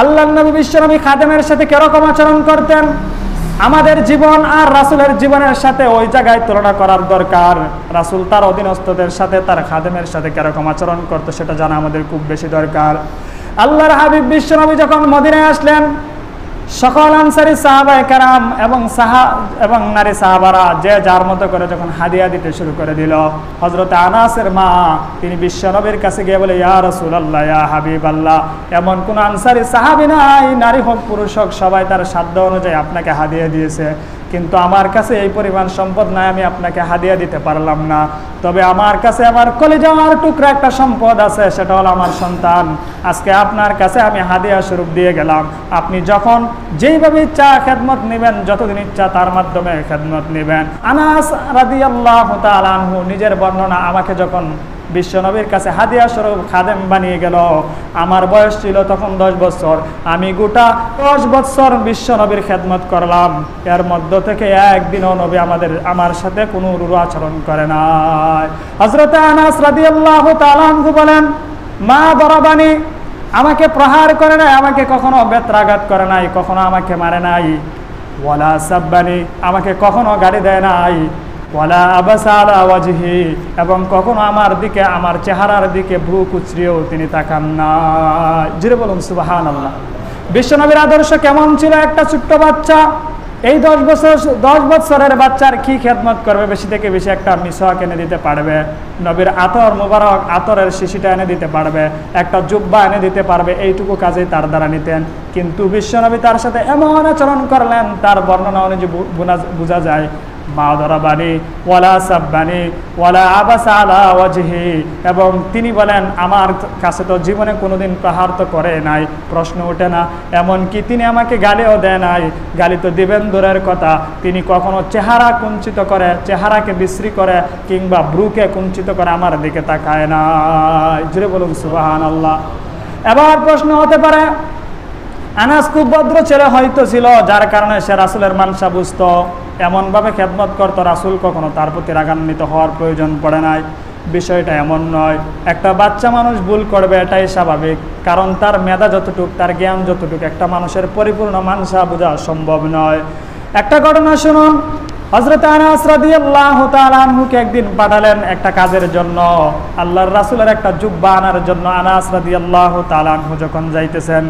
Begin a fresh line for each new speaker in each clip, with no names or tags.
আল্লাহর নবী বিশ্বনবী খাদেমের সাথে কিরকম আচরণ করতেন? আমাদের জীবন আর রাসূলের জীবনের সাথে ওই জায়গায় তুলনা করার দরকার। রাসূল তার অধীনস্থদের সাথে, তার খাদেমের সাথে কিরকম আচরণ করতো সেটা জানা আমাদের খুব বেশি দরকার। আল্লাহর হাবিব বিশ্বনবী যখন মদিনায় আসলেন, সকল আনসারী সাহাবায়ে কেরাম এবং নারী সাহাবারা যে যার মতো করে যখন হাদিয়া দিতে শুরু করে দিল, হযরত আনাসের মা তিনি বিশ্বনবীর কাছে গিয়ে বলে, ইয়া রাসূলুল্লাহ, ইয়া হাবিবাল্লাহ, এমন কোন আনসারী সাহাবী নাই, নারী হোক পুরুষ হোক, সবাই তার সাধ্য অনুযায়ী আপনাকে হাদিয়া দিয়েছে, কিন্তু আমার কাছে এই পরিমাণ সম্পদ নাই, আমি আপনাকে হাদিয়া দিতে পারলাম না। তবে আমার কাছে আমার কলিজার টুকরা একটা সম্পদ আছে, সেটা হলো আমার সন্তান। আজকে আপনার কাছে আমি হাদিয়া স্বরূপ দিয়ে গেলাম। আপনি যখন যেইভাবে ইচ্ছা খেদমত নেবেন, যতদিন ইচ্ছা তার মাধ্যমে খেদমত নেবেন। আনাস রাদিয়াল্লাহু তাআলা আনহু নিজের বর্ণনা, আমাকে যখন বিশ্বনবীর কাছে হাদিয়া স্বরূপ খাদেম বানিয়ে গেল, আমার বয়স ছিল তখন 10 বছর। আমি গোটা 10 বছর বিশ্বনবীর খেদমত করলাম। এর মধ্য থেকে একদিনও নবী আমার সাথে কোনো রূঢ় আচরণ করে নাই। হযরত আনাস রাদিয়াল্লাহু তাআলা আনহু বলেন, মা দরাবানি, আমাকে প্রহার করে নাই, আমাকে কখনো বেত্রাঘাত করে নাই, কখনো আমাকে মারে নাই। ওয়ালা সাব্বানি, আমাকে কখনো গালি দেয় নাই। ওয়ালা আবাসা আলা ওয়াজহি, এবং কখনো আমার দিকে, আমার চেহারার দিকে ভ্রু কুচরিয়েও তিনি তাকান না। জোরে বলুন সুবহানাল্লাহ। বিশ্বনবীর আদর্শ কেমন ছিল? একটা ছোট্ট বাচ্চা, এই 10 বছরের বাচ্চার কি খেদমত করবে? বেশি থেকে বেশি একটা মিসওয়াক এনে দিতে পারবে, নবীর আতর মুবারক, আতরের শিশিটা এনে দিতে পারবে, একটা জুব্বা এনে দিতে পারবে, এইটুকু কাজেই তার দ্বারা নিতেন। কিন্তু বিশ্বনবী তার সাথে এমন আচরণ করলেন, তার বর্ণনা অনুযায়ী বোঝা যায়, মা দরাবানি ওয়ালা সাব্বানি ওয়ালা আবাসা আলা ওয়াজহি, এবং তিনি বলেন, আমার কাছে তো জীবনে কোনোদিন প্রহার তো করে নাই, প্রশ্ন ওঠে না। এমনকি তিনি আমাকে গালিও দেয় নাই, গালি তো দিবেন দূরের কথা, তিনি কখনো চেহারা কুঞ্চিত করে, চেহারাকে বিশ্রী করে, কিংবা ব্রুকে কুঞ্চিত করে আমার দিকে তাকায় না। জোরে বলুন সুবহানাল্লাহ। এবার প্রশ্ন হতে পারে, আনাস খুব ভদ্র ছেলে হয়তো ছিল, যার কারণে সে রাসূলের মানসা বুঝতো, এমনভাবে খেদমত করতো, রাসূল কখনো তার প্রতি রাগান্বিত হওয়ার প্রয়োজন পড়ে নাই। বিষয়টা এমন নয়। একটা বাচ্চা মানুষ ভুল করবে, এটাই স্বাভাবিক, কারণ তার মেধা যতটুক, তার জ্ঞান যতটুক, একটা মানুষের পরিপূর্ণ মানসা বোঝা সম্ভব নয়। একটা ঘটনা শুনুন। হযরত আনাস রাদিয়াল্লাহু তাআলা আনহুকে একদিন পাঠালেন একটা কাজের জন্য, আল্লাহর রাসূলের একটা জুব্বা আনার জন্য। আনাস রাদিয়াল্লাহু তাআলা আনহু যখন যাইতেছেন,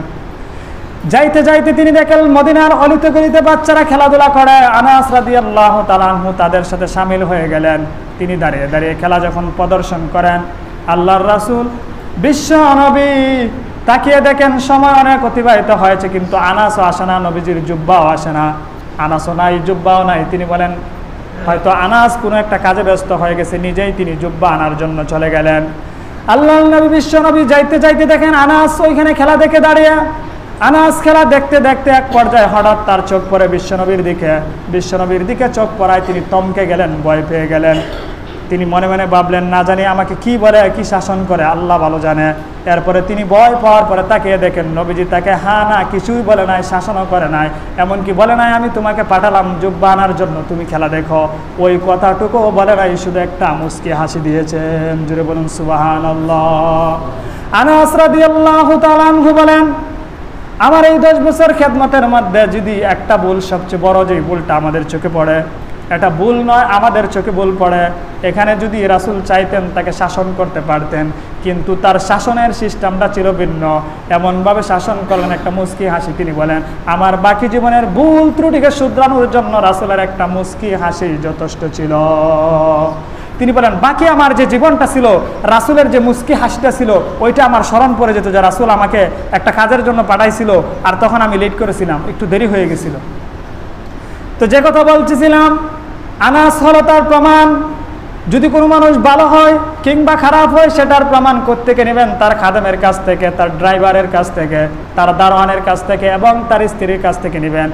যাইতে যাইতে তিনি দেখেন মদিনার অলিতে গলিতে বাচ্চারা খেলাধুলা করে। আনাস রাদিয়াল্লাহু তাআলা আনহু তাদের সাথে শামিল হয়ে গেলেন। তিনি দাঁড়িয়ে দাঁড়িয়ে খেলা যখন প্রদর্শন করেন, আল্লাহর রাসূল বিশ্ব নবী তাকিয়ে দেখেন সময় অনেক অতিবাহিত হয়েছে, কিন্তু আনাসও আসে না, নবীজির জুব্বাও আসে না। আনাসও নাই, জুব্বাও নাই। তিনি বলেন, হয়তো আনাস কোনো একটা কাজে ব্যস্ত হয়ে গেছে, নিজেই তিনি জুব্বা আনার জন্য চলে গেলেন। আল্লাহর নবী বিশ্ব নবী যাইতে যাইতে দেখেন আনাস ওইখানে খেলা দেখে দাঁড়িয়ে। আনাস খেলা দেখতে দেখতে এক পর্যায়ে হঠাৎ তার চোখ পড়ে বিশ্বনবীর দিকে। বিশ্বনবীর দিকে চোখ পড়ায় তিনি থমকে গেলেন, ভয় পেয়ে গেলেন। তিনি মনে মনে ভাবলেন, না জানি আমাকে কি বলে, কি শাসন করে, আল্লাহ ভালো জানে। এরপরে তিনি ভয় পাওয়ার পরে তাকিয়ে দেখেন নবীজি তাকে হা না কিছুই বলে নাই, শাসনও করে নাই, এমনকি বলে নাই আমি তোমাকে পাঠালাম জুব্বা আনার জন্য, তুমি খেলা দেখো, ওই কথাটুকুও বলে নাই, শুধু একটা মুস্কি হাসি দিয়েছেন। জুড়ে বলুন সুবহানাল্লাহ। আনাস রাদিয়াল্লাহু তাআলা আনহু বলেন, আমার এই 10 বছর খেদমতের মধ্যে যদি একটা ভুল, সবচেয়ে বড় যে ভুলটা আমাদের চোখে পড়ে, এটা ভুল নয়, আমাদের চোখে ভুল পড়ে। এখানে যদি রাসূল চাইতেন তাকে শাসন করতে পারতেন, কিন্তু তার শাসনের সিস্টেমটা ছিল ভিন্ন। এমনভাবে শাসন করলেন, একটা মুস্কি হাসি। তিনি বলেন, আমার বাকি জীবনের ভুল ত্রুটিকে শুধরানোর জন্য রাসূলের একটা মুস্কি হাসি যথেষ্ট ছিল। তিনি বলেন, বাকি আমার যে জীবনটা ছিল, রাসূলের যে মুস্কি হাসিটা ছিল, ওইটা আমার স্মরণ পড়ে যেত যে রাসূল আমাকে একটা কাজের জন্য পাঠাইছিল, আর তখন আমি লেট করেছিলাম, একটু দেরি হয়ে গেছিল। তো যে কথা বলতেছিলাম, আনাস হলো তার প্রমাণ। যদি কোনো মানুষ ভালো হয় কিংবা খারাপ হয়, সেটার প্রমাণ কোত্থেকে নেবেন? তার খাদেমের কাছ থেকে, তার ড্রাইভারের কাছ থেকে, তার দারোয়ানের কাছ থেকে এবং তার স্ত্রীর কাছ থেকে নেবেন।